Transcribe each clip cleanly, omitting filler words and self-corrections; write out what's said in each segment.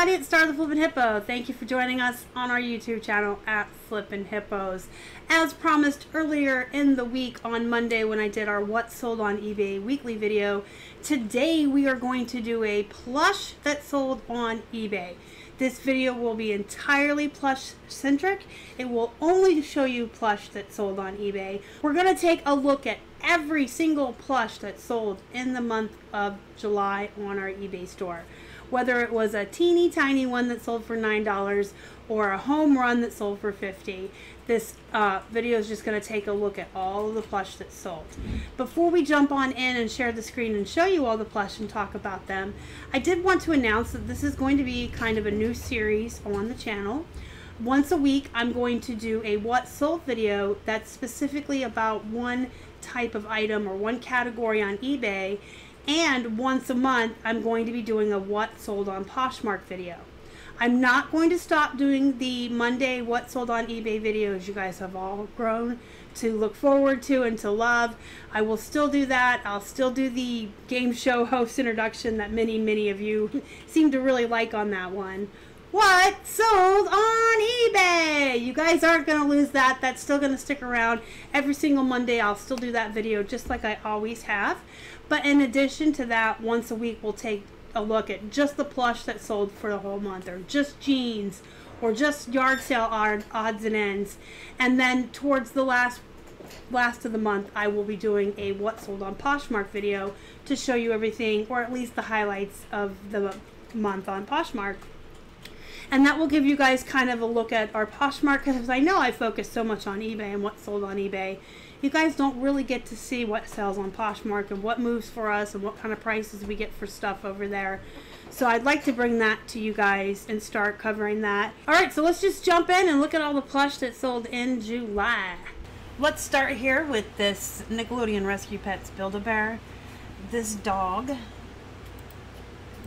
everybody, it's Star the Flippin' Hippo. Thank you for joining us on our YouTube channel at Flippin' Hippos. As promised earlier in the week on Monday when I did our What Sold on eBay weekly video, today we are going to do a plush that sold on eBay. This video will be entirely plush centric. It will only show you plush that sold on eBay. We're going to take a look at every single plush that sold in the month of July on our eBay store. Whether it was a teeny tiny one that sold for $9 or a home run that sold for $50. This video is just going to take a look at all of the plush that sold. Before we jump on in and share the screen and show you all the plush and talk about them, I did want to announce that this is going to be kind of a new series on the channel. Once a week I'm going to do a what sold video that's specifically about one type of item or one category on eBay. And once a month, I'm going to be doing a What Sold on Poshmark video. I'm not going to stop doing the Monday What Sold on eBay videos you guys have all grown to look forward to and to love. I will still do that. I'll still do the game show host introduction that many of you seem to really like on that one. What sold on eBay? You guys aren't going to lose that. That's still going to stick around. Every single Monday I'll still do that video just like I always have. But in addition to that, once a week we'll take a look at just the plush that sold for the whole month, or just jeans, or just yard sale odds and ends. And then towards the last of the month I will be doing a What Sold on Poshmark video to show you everything, or at least the highlights of the month on Poshmark. And that will give you guys kind of a look at our Poshmark, because I know I focus so much on eBay and what sold on eBay. You guys don't really get to see what sells on Poshmark and what moves for us and what kind of prices we get for stuff over there. So I'd like to bring that to you guys and start covering that. Alright, so let's just jump in and look at all the plush that sold in July. Let's start here with this Nickelodeon Rescue Pets Build-A-Bear. This dog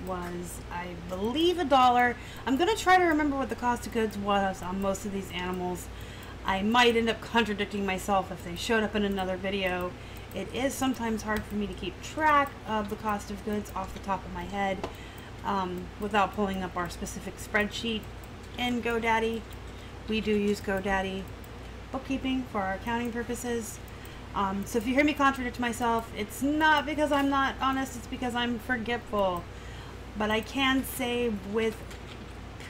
was, I believe, $1. I'm going to try to remember what the cost of goods was on most of these animals. I might end up contradicting myself if they showed up in another video. It is sometimes hard for me to keep track of the cost of goods off the top of my head without pulling up our specific spreadsheet in GoDaddy. We do use GoDaddy bookkeeping for our accounting purposes. So if you hear me contradict myself, it's not because I'm not honest, it's because I'm forgetful. But I can say with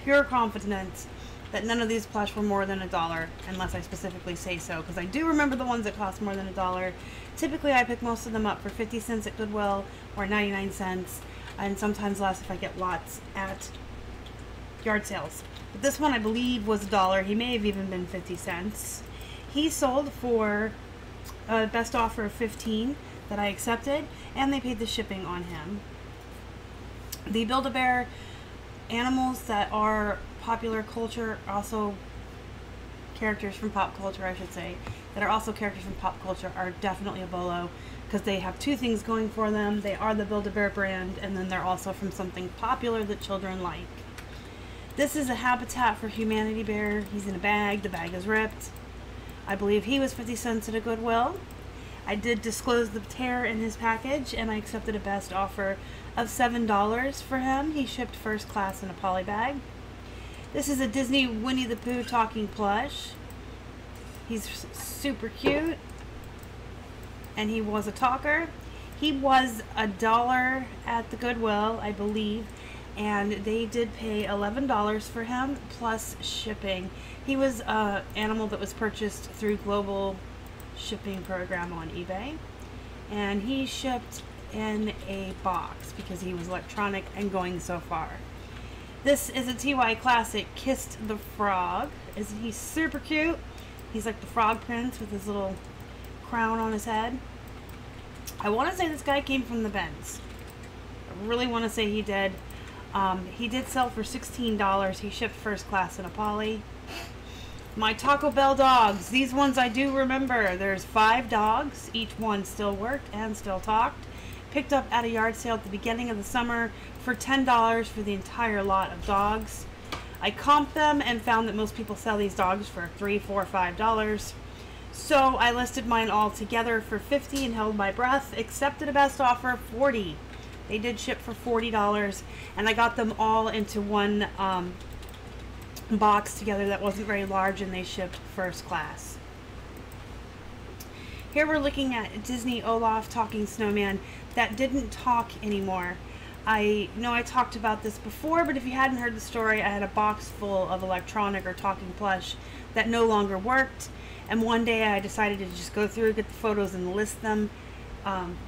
pure confidence that none of these plush were more than $1, unless I specifically say so, because I do remember the ones that cost more than $1. Typically I pick most of them up for 50 cents at Goodwill or 99 cents, and sometimes less if I get lots at yard sales. But this one I believe was $1. He may have even been 50 cents. He sold for a best offer of 15 that I accepted, and they paid the shipping on him. The Build-A-Bear animals that are popular culture, also characters from pop culture, I should say, that are also characters from pop culture, are definitely a bolo, because they have two things going for them. They are the Build-A-Bear brand, and then they're also from something popular that children like. This is a Habitat for Humanity bear. He's in a bag. The bag is ripped. I believe he was 50 cents at a Goodwill. I did disclose the tear in his package, and I accepted a best offer of $7 for him. He shipped first class in a poly bag. This is a Disney Winnie the Pooh talking plush. He's super cute, and he was a talker. He was $1 at the Goodwill, I believe, and they did pay $11 for him plus shipping. He was an animal that was purchased through global shipping program on eBay, and he shipped in a box because he was electronic and going so far. This is a TY Classic Kissed the Frog. Isn't he super cute? He's like the Frog Prince with his little crown on his head. I want to say this guy came from the bins. I really want to say he did. He did sell for $16. He shipped first class in a poly. My Taco Bell dogs. These ones I do remember. There's 5 dogs. Each one still worked and still talked. Picked up at a yard sale at the beginning of the summer for $10 for the entire lot of dogs. I comped them and found that most people sell these dogs for $3, $4, $5. So I listed mine all together for $50 and held my breath. Accepted a best offer of $40 They did ship for $40, and I got them all into one box together that wasn't very large, and they shipped first class. Here we're looking at Disney Olaf talking snowman that didn't talk anymore. I know I talked about this before, but if you hadn't heard the story, I had a box full of electronic or talking plush that no longer worked, and one day I decided to just go through, get the photos, and list them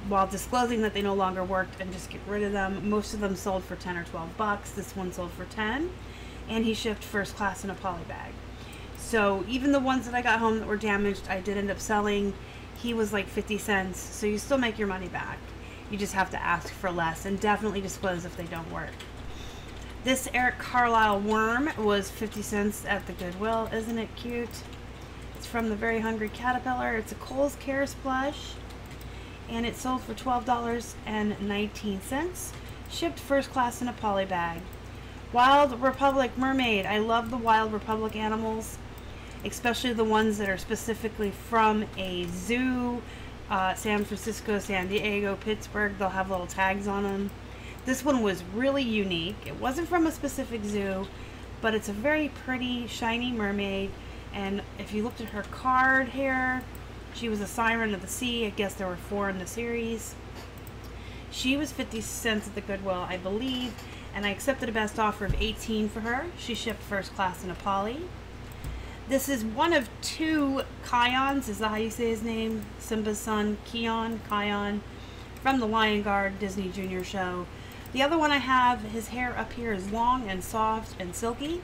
while disclosing that they no longer worked, and just get rid of them. Most of them sold for 10 or 12 bucks. This one sold for 10, and he shipped first class in a poly bag. So even the ones that I got home that were damaged, I did end up selling. He was like 50 cents, so you still make your money back. You just have to ask for less, and definitely disclose if they don't work. This Erik Carlisle worm was 50 cents at the Goodwill. Isn't it cute? It's from the Very Hungry Caterpillar. It's a Kohls Cares plush, and it sold for $12.19. Shipped first class in a poly bag. Wild Republic Mermaid. I love the Wild Republic animals, especially the ones that are specifically from a zoo. San Francisco, San Diego, Pittsburgh, they'll have little tags on them. This one was really unique. It wasn't from a specific zoo, but it's a very pretty, shiny mermaid. And if you looked at her card here, she was a siren of the sea. I guess there were 4 in the series. She was 50 cents at the Goodwill, I believe, and I accepted a best offer of 18 for her. She shipped first class in a poly. This is one of 2 Kions, is that how you say his name? Simba's son, Kion, from the Lion Guard Disney Junior show. The other one I have, his hair up here is long and soft and silky.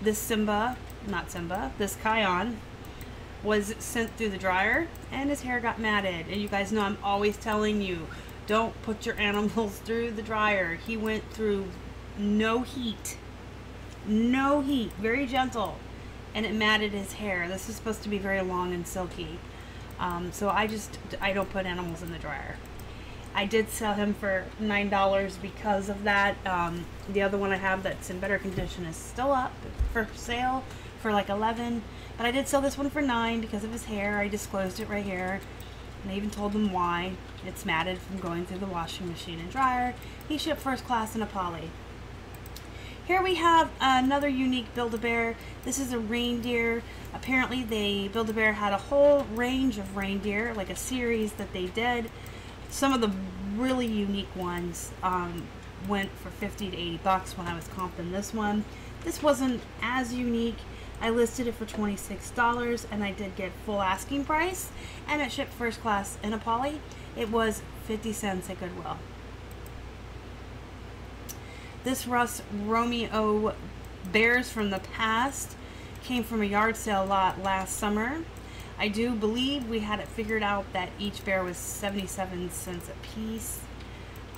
This Simba, not Simba, this Kion was sent through the dryer, and his hair got matted. And you guys know I'm always telling you, don't put your animals through the dryer. He went through no heat, very gentle. And it matted his hair. This is supposed to be very long and silky. So I don't put animals in the dryer. I did sell him for $9 because of that. The other one I have that's in better condition is still up for sale for like $11. But I did sell this one for $9 because of his hair. I disclosed it right here. And I even told them why. It's matted from going through the washing machine and dryer. He shipped first class in a poly. Here we have another unique Build-A-Bear. This is a reindeer. Apparently Build-A-Bear had a whole range of reindeer, like a series that they did. Some of the really unique ones went for 50 to 80 bucks when I was comping this one. This wasn't as unique. I listed it for $26, and I did get full asking price, and it shipped first class in a poly. It was 50 cents at Goodwill. This Russ Romeo Bears from the Past came from a yard sale lot last summer. I do believe we had it figured out that each bear was 77 cents a piece.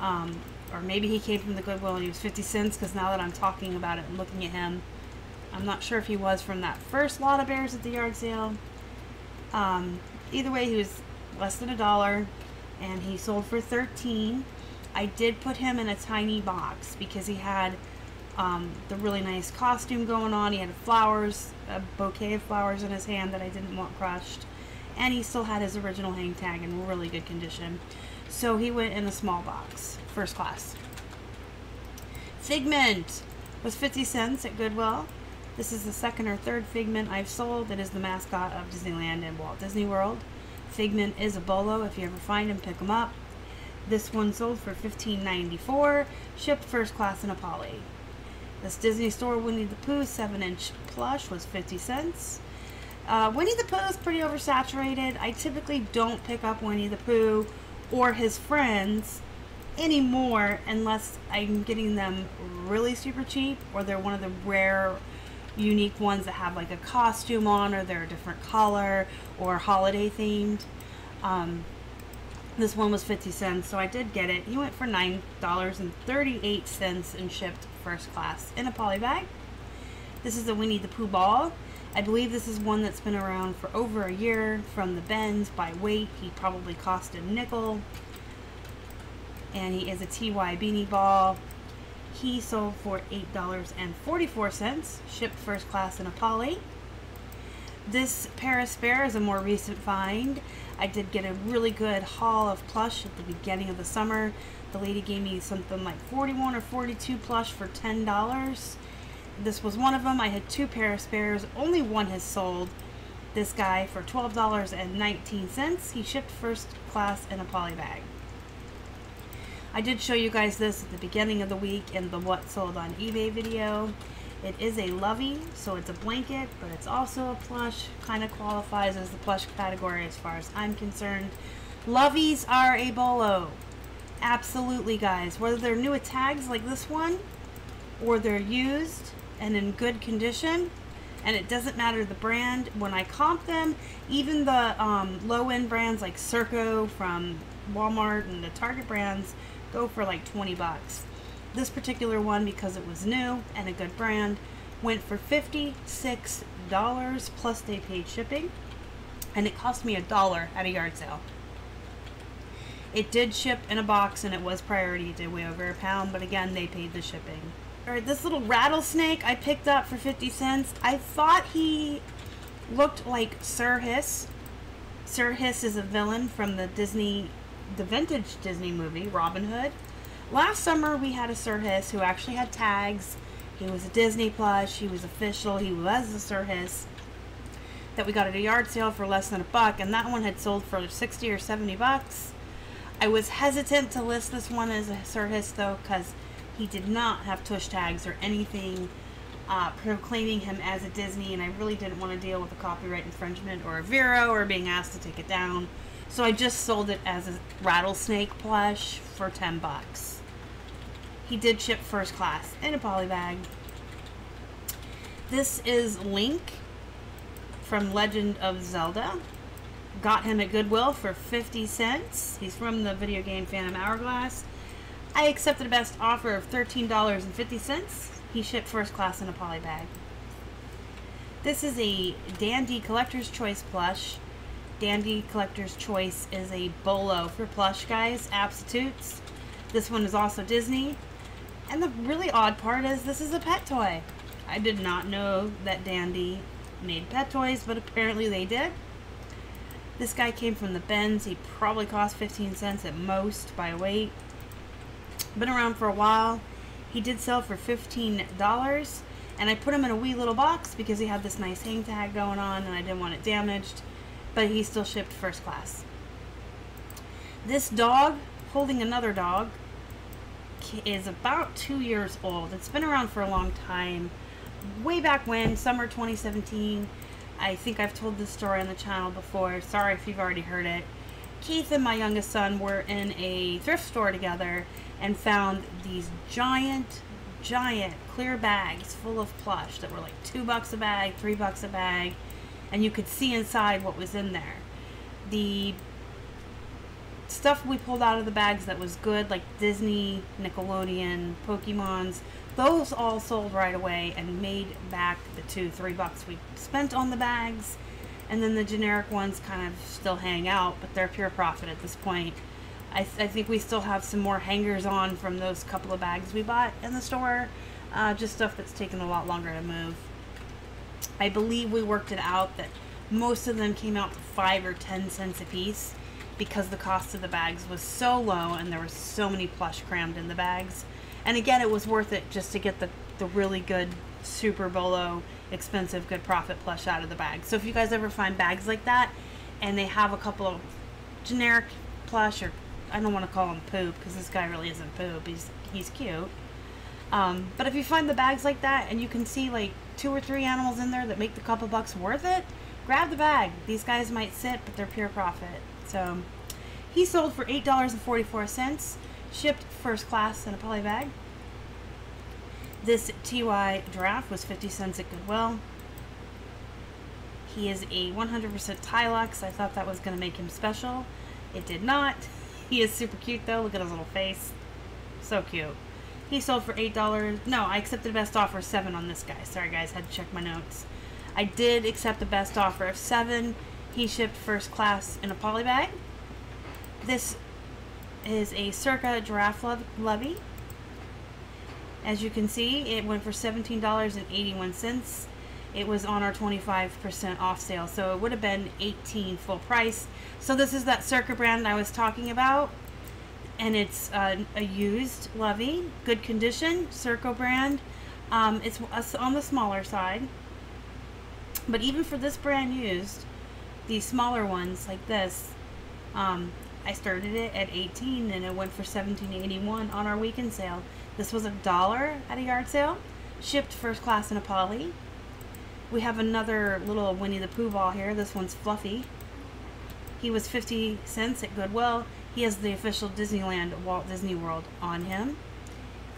Or maybe he came from the Goodwill and he was 50 cents, because now that I'm talking about it and looking at him, I'm not sure if he was from that first lot of bears at the yard sale. Either way, he was less than $1, and he sold for $13. I did put him in a tiny box because he had the really nice costume going on. He had flowers, a bouquet of flowers in his hand that I didn't want crushed. And he still had his original hang tag in really good condition. So he went in a small box, first class. Figment was 50 cents at Goodwill. This is the 2nd or 3rd Figment I've sold. It is the mascot of Disneyland and Walt Disney World. Figment is a bolo. If you ever find him, pick him up. This one sold for $15.94, shipped first class in a poly. This Disney Store Winnie the Pooh 7-inch plush was 50 cents. Winnie the Pooh is pretty oversaturated. I typically don't pick up Winnie the Pooh or his friends anymore unless I'm getting them really super cheap, or they're one of the rare unique ones that have like a costume on, or they're a different color or holiday themed. This one was 50 cents, so I did get it. He went for $9.38 and shipped first class in a poly bag. This is a Winnie the Pooh ball. I believe this is one that's been around for over a year. From the bends by weight, he probably cost a nickel. And he is a TY beanie ball. He sold for $8.44, shipped first class in a poly. This Paris Bear is a more recent find. I did get a really good haul of plush at the beginning of the summer. The lady gave me something like 41 or 42 plush for $10. This was one of them. I had 2 pair of spares. Only one has sold. This guy for $12.19. He shipped first class in a poly bag. I did show you guys this at the beginning of the week in the what sold on eBay video. It is a lovey, so it's a blanket, but it's also a plush. Kind of qualifies as the plush category as far as I'm concerned. Loveys are a bolo. Absolutely, guys. Whether they're new with tags like this one, or they're used and in good condition, and it doesn't matter the brand. When I comp them, even the low-end brands like Circa from Walmart and the Target brands go for like 20 bucks. This particular one, because it was new and a good brand, went for $56 plus they paid shipping, and it cost me $1 at a yard sale. It did ship in a box and it was priority. It did weigh over a pound, but again, they paid the shipping. Alright, this little rattlesnake I picked up for 50 cents. I thought he looked like Sir Hiss. Sir Hiss is a villain from the vintage Disney movie, Robin Hood. Last summer we had a Sir Hiss who actually had tags. He was a Disney plush, he was official, he was a Sir Hiss that we got at a yard sale for less than $1, and that one had sold for 60 or 70 bucks. I was hesitant to list this one as a Sir Hiss though, because he did not have tush tags or anything proclaiming him as a Disney, and I really didn't want to deal with a copyright infringement or a Vero or being asked to take it down. So I just sold it as a rattlesnake plush for 10 bucks. He did ship first class in a poly bag. This is Link from Legend of Zelda. Got him at Goodwill for 50 cents. He's from the video game Phantom Hourglass. I accepted a best offer of $13.50. He shipped first class in a poly bag. This is a Dandy Collector's Choice plush. Dandy Collector's Choice is a bolo for plush, guys. Absolutes. This one is also Disney. And the really odd part is this is a pet toy. I did not know that Dandy made pet toys, but apparently they did. This guy came from the Benz. He probably cost 15 cents at most by weight. Been around for a while. He did sell for $15, and I put him in a wee little box because he had this nice hang tag going on and I didn't want it damaged, but he still shipped first class. This dog, holding another dog, is about 2 years old. It's been around for a long time. Way back when, summer 2017. I think I've told this story on the channel before. Sorry if you've already heard it. Keith and my youngest son were in a thrift store together and found these giant clear bags full of plush that were like $2 a bag, $3 a bag, and you could see inside what was in there. The stuff we pulled out of the bags that was good, like Disney, Nickelodeon, Pokemons, those all sold right away and made back the $2-3 we spent on the bags. And then the generic ones kind of still hang out, but they're pure profit at this point. I think we still have some more hangers on from those couple of bags we bought in the store. Just stuff that's taken a lot longer to move. I believe we worked it out that most of them came out to 5 or 10 cents a piece because the cost of the bags was so low and there was so many plush crammed in the bags. And again, it was worth it just to get the really good, super bolo, expensive, good profit plush out of the bag. So if you guys ever find bags like that and they have a couple of generic plush, or I don't want to call him poop because this guy really isn't poop, he's cute. But if you find the bags like that and you can see like 2 or 3 animals in there that make the couple bucks worth it, grab the bag. These guys might sit, but they're pure profit. So he sold for $8.44, shipped first class in a poly bag. This TY Giraffe was 50 cents at Goodwill. He is a 100% Tilux. I thought that was going to make him special. It did not. He is super cute though. Look at his little face. So cute. He sold for $8. No, I accepted a best offer of $7 on this guy. Sorry guys, had to check my notes. I did accept a best offer of $7. He shipped first class in a poly bag. This is a Circa Giraffe Lovey. As you can see, it went for $17.81. It was on our 25% off sale, so it would have been $18 full price. So this is that Circa brand I was talking about. and it's a used Lovey, good condition, Circa brand. It's on the smaller side, but even for this brand used, these smaller ones like this, I started it at $18 and it went for $17.81 on our weekend sale. This was $1 at a yard sale, shipped first class in a poly. We have another little Winnie the Pooh ball here. This one's fluffy. He was 50 cents at Goodwill. He has the official Disneyland Walt Disney World on him,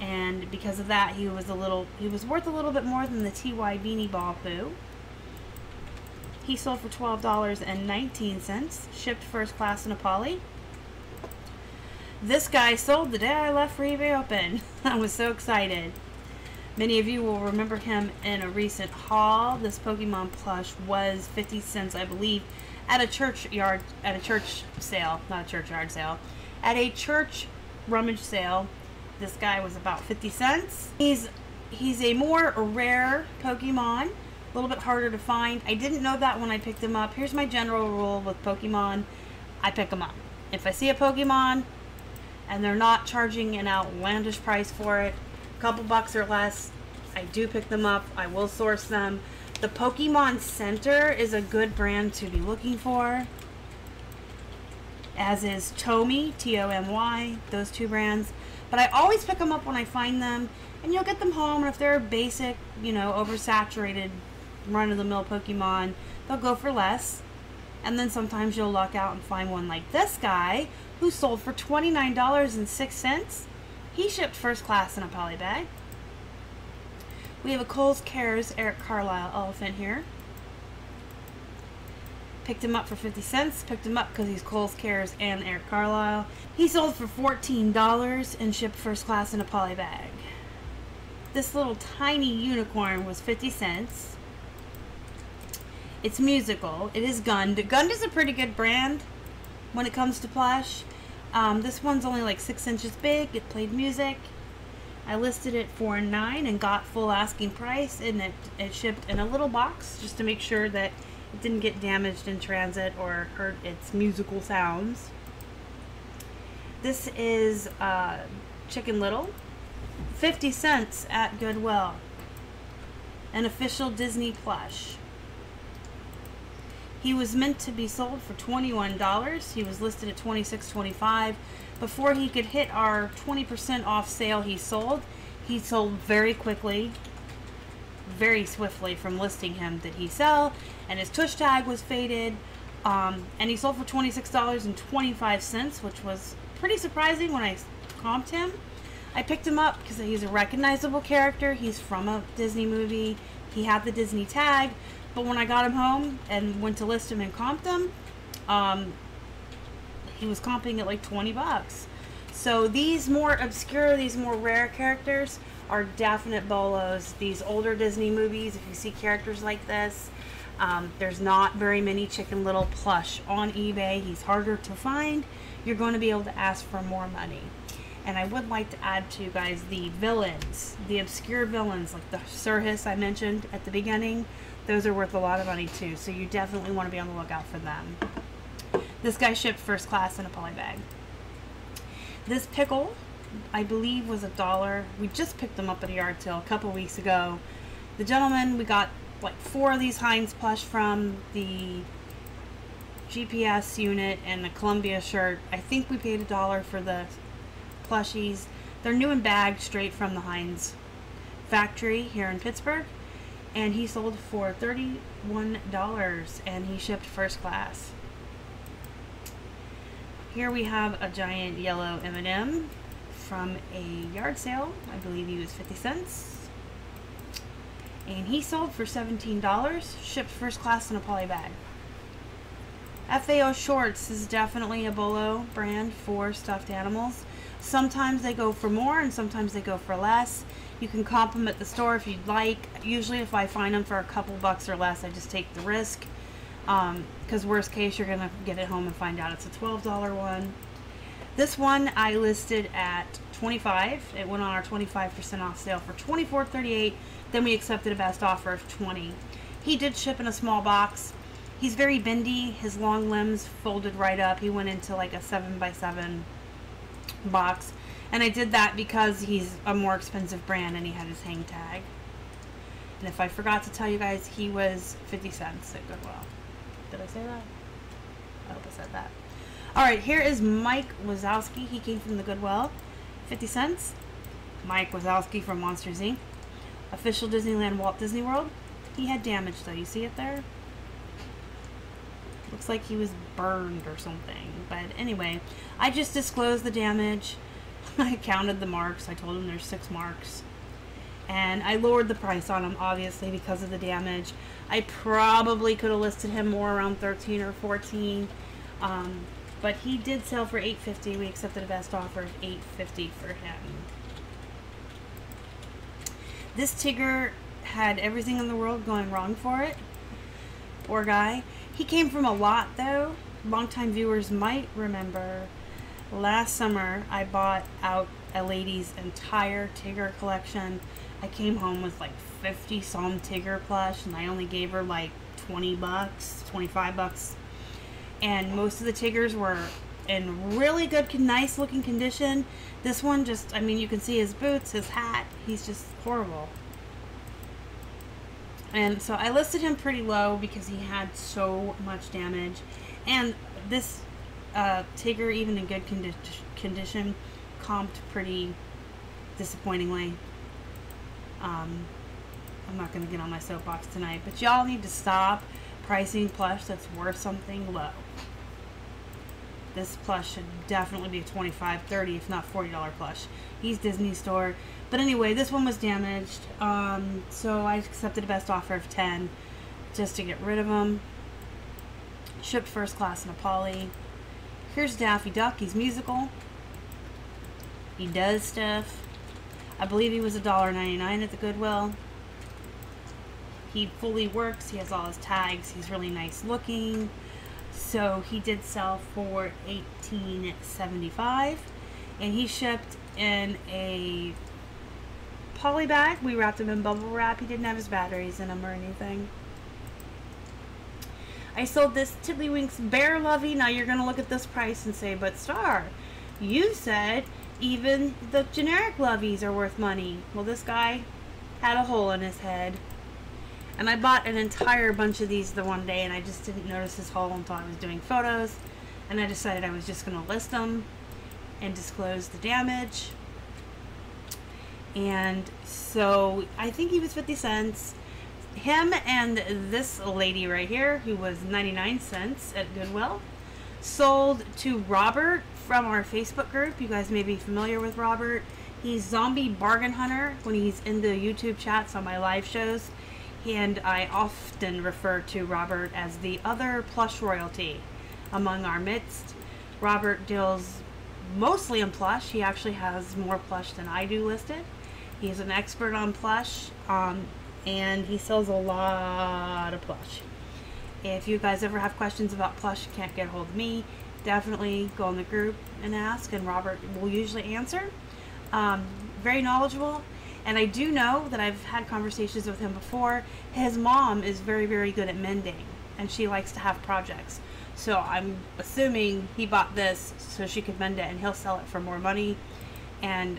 and because of that, he was worth a little bit more than the TY Beanie Ball Pooh. He sold for $12.19, shipped first class in a poly. This guy sold the day I left for eBay open. I was so excited. Many of you will remember him in a recent haul. This Pokemon plush was 50 cents, I believe, at a church sale, not a churchyard sale, at a church rummage sale. This guy was about 50 cents. He's a more rare Pokemon, a little bit harder to find. I didn't know that when I picked him up. Here's my general rule with Pokemon. I pick them up. If I see a Pokemon and they're not charging an outlandish price for it, a couple bucks or less, I do pick them up. I will source them. The Pokemon Center is a good brand to be looking for, as is Tomi, T-O-M-Y, those two brands. But I always pick them up when I find them, and you'll get them home, and if they're basic, you know, oversaturated, run-of-the-mill Pokemon, they'll go for less. And then sometimes you'll luck out and find one like this guy, who sold for $29.06. He shipped first class in a poly bag. We have a Kohls Cares Erik Carlisle elephant here. Picked him up for 50 cents. Picked him up because he's Kohls Cares and Erik Carlisle. He sold for $14 and shipped first class in a poly bag. This little tiny unicorn was 50 cents. It's musical. It is Gund. Gund is a pretty good brand when it comes to plush. This one's only like 6 inches big. It played music. I listed it for $9 and got full asking price, and it shipped in a little box just to make sure that it didn't get damaged in transit or hurt its musical sounds. This is Chicken Little, 50 cents at Goodwill. An official Disney plush. He was meant to be sold for $21. He was listed at $26.25. Before he could hit our 20% off sale, he sold very quickly, very swiftly from listing him did he sell, and his tush tag was faded, and he sold for $26.25, which was pretty surprising when I comped him. I picked him up because he's a recognizable character. He's from a Disney movie. He had the Disney tag, but when I got him home and went to list him and comped him, he was comping at like 20 bucks. So these more obscure, these more rare characters are definite bolos. These older Disney movies, if you see characters like this, there's not very many Chicken Little plush on eBay. He's harder to find. You're going to be able to ask for more money. And I would like to add to you guys the villains, the obscure villains like the Circus I mentioned at the beginning. Those are worth a lot of money too, so you definitely want to be on the lookout for them. This guy shipped first class in a poly bag. This pickle, I believe, was $1. We just picked them up at a yard sale a couple weeks ago. The gentleman we got like 4 of these Hynes Plush from, the GPS unit and the Columbia shirt. I think we paid $1 for the plushies. They're new and bagged straight from the Hynes factory here in Pittsburgh. And he sold for $31 and he shipped first class. Here we have a giant yellow M&M from a yard sale. I believe he was 50 cents. And he sold for $17, shipped first class in a poly bag. Fao Schwarz is definitely a bolo brand for stuffed animals. Sometimes they go for more and sometimes they go for less. You can comp them at the store if you'd like. Usually if I find them for a couple bucks or less, I just take the risk. Because worst case, you're going to get it home and find out it's a $12 one. This one I listed at $25. It went on our 25% off sale for $24.38. Then we accepted a best offer of $20. He did ship in a small box. He's very bendy. His long limbs folded right up. He went into like a 7x7 box. And I did that because he's a more expensive brand and he had his hang tag. And if I forgot to tell you guys, he was 50 cents at Goodwill. Did I say that? I hope I said that. Alright, here is Mike Wazowski. He came from the Goodwill. 50 cents. Mike Wazowski from Monsters, Inc. Official Disneyland Walt Disney World. He had damage though. You see it there? Looks like he was burned or something. But anyway, I just disclosed the damage. I counted the marks. I told him there's 6 marks. And I lowered the price on him, obviously, because of the damage. I probably could have listed him more around 13 or 14. But he did sell for $8.50. We accepted a best offer of $8.50 for him. This Tigger had everything in the world going wrong for it. Poor guy. He came from a lot, though. Longtime viewers might remember last summer I bought out a lady's entire Tigger collection. I came home with like 50 some Tigger plush, and I only gave her like 20 bucks, 25 bucks. And most of the Tiggers were in really good, nice looking condition. This one just, I mean, you can see his boots, his hat, he's just horrible. And so I listed him pretty low because he had so much damage. And this Tigger, even in good condition, comped pretty disappointingly. I'm not going to get on my soapbox tonight, but y'all need to stop pricing plush that's worth something low. This plush should definitely be a $25, $30, if not $40 plush. He's Disney Store. But anyway, this one was damaged, so I accepted a best offer of $10 just to get rid of him. Shipped first class in a poly. Here's Daffy Duck. He's musical. He does stuff. I believe he was $1.99 at the Goodwill. He fully works. He has all his tags. He's really nice looking. So he did sell for $18.75, and he shipped in a poly bag. We wrapped him in bubble wrap. He didn't have his batteries in him or anything. I sold this Tiddlywinks Bear Lovey. Now you're going to look at this price and say, but Star, you said even the generic Loveys are worth money. Well, this guy had a hole in his head. And I bought an entire bunch of these the one day, and I just didn't notice his hole until I was doing photos. And I decided I was just going to list them and disclose the damage. And so I think he was 50 cents. Him and this lady right here, who was 99 cents at Goodwill, sold to Robert from our Facebook group. You guys may be familiar with Robert. He's Zombie Bargain Hunter when he's in the YouTube chats on my live shows. And I often refer to Robert as the other plush royalty among our midst. Robert deals mostly in plush. He actually has more plush than I do listed. He's an expert on plush, and he sells a lot of plush. If you guys ever have questions about plush, can't get a hold of me, definitely go in the group and ask, and Robert will usually answer. Very knowledgeable. And I do know that I've had conversations with him before. His mom is very, very good at mending, and she likes to have projects. So I'm assuming he bought this so she could mend it, and he'll sell it for more money. And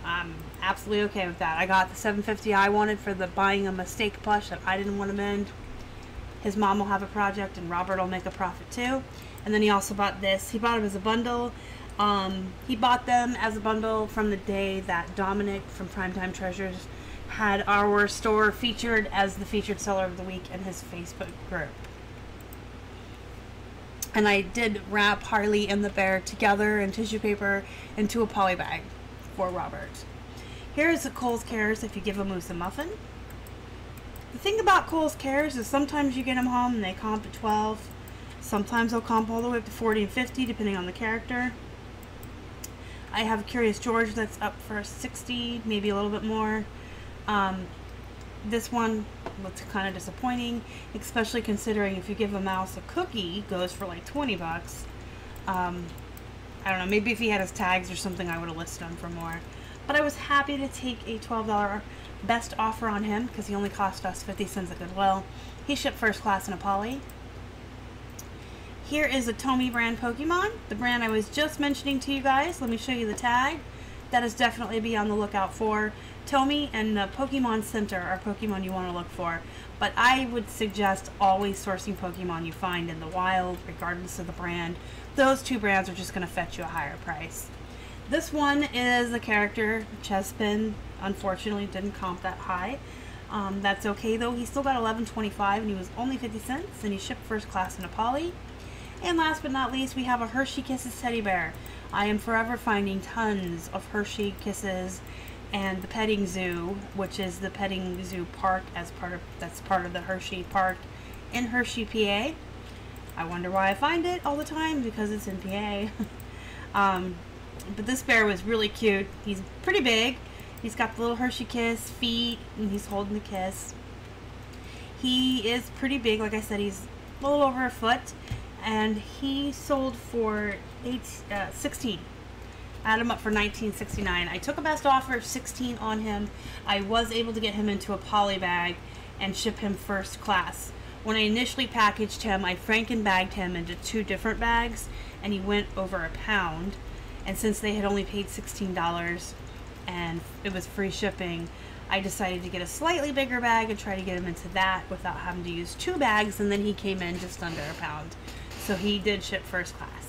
I'm absolutely okay with that. I got the $7.50 I wanted for the buying a mistake plush that I didn't want to mend. His mom will have a project, and Robert will make a profit too. And then he also bought this. He bought them as a bundle. He bought them as a bundle from the day that Dominic from Primetime Treasures had our store featured as the featured seller of the week in his Facebook group. And I did wrap Harley and the bear together in tissue paper into a poly bag for Robert. Here's the Kohls Cares if you give a moose a muffin. The thing about Kohls Cares is sometimes you get them home and they comp at 12. Sometimes they'll comp all the way up to 40 and 50 depending on the character. I have Curious George that's up for 60, maybe a little bit more. This one looks kind of disappointing, especially considering if you give a mouse a cookie, it goes for like 20 bucks. I don't know, maybe if he had his tags or something, I would have listed him for more. But I was happy to take a $12 best offer on him because he only cost us 50 cents at Goodwill. He shipped first class in a poly. Here is a Tomi brand Pokemon, the brand I was just mentioning to you guys. Let me show you the tag. That is definitely be on the lookout for. Tomi and Pokemon Center are Pokemon you want to look for. But I would suggest always sourcing Pokemon you find in the wild, regardless of the brand. Those two brands are just going to fetch you a higher price. This one is a character, Chespin. Unfortunately, didn't comp that high. That's okay though. He still got $11.25 and he was only 50 cents, and he shipped first class in a poly. And last but not least, we have a Hershey Kisses teddy bear. I am forever finding tons of Hershey Kisses and the petting zoo, which is the petting zoo park that's part of the Hershey Park in Hershey, PA. I wonder why I find it all the time, because it's in PA. But this bear was really cute. He's pretty big. He's got the little Hershey Kiss feet, and he's holding the kiss. He is pretty big. Like I said, he's a little over a foot, and he sold for $16. I had him up for $19.69. I took a best offer of $16 on him. I was able to get him into a poly bag and ship him first class. When I initially packaged him, I franken-bagged him into 2 different bags, and he went over a pound. And since they had only paid $16 and it was free shipping, I decided to get a slightly bigger bag and try to get him into that without having to use 2 bags, and then he came in just under a pound. So he did ship first class.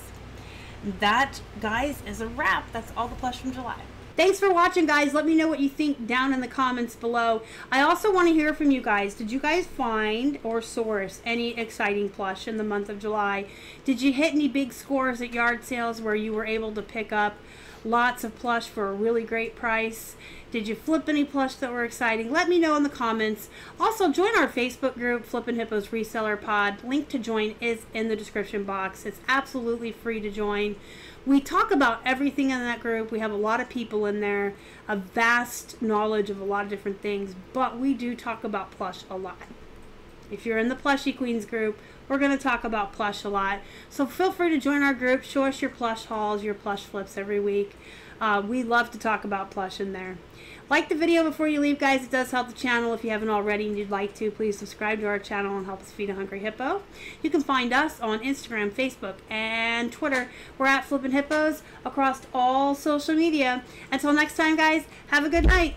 That, guys, is a wrap. That's all the plush from July. Thanks for watching, guys. Let me know what you think down in the comments below. I also want to hear from you guys. Did you guys find or source any exciting plush in the month of July? Did you hit any big scores at yard sales where you were able to pick up lots of plush for a really great price? Did you flip any plush that were exciting? Let me know in the comments. Also, join our Facebook group, Flippin' Hippos Reseller Pod. Link to join is in the description box. It's absolutely free to join. We talk about everything in that group. We have a lot of people in there, a vast knowledge of a lot of different things, but we do talk about plush a lot. If you're in the Plushy Queens group, we're going to talk about plush a lot. So feel free to join our group. Show us your plush hauls, your plush flips every week. We love to talk about plush in there. Like the video before you leave, guys. It does help the channel. If you haven't already and you'd like to, please subscribe to our channel and help us feed a hungry hippo. You can find us on Instagram, Facebook, and Twitter. We're at Flippin' Hippos across all social media. Until next time, guys, have a good night.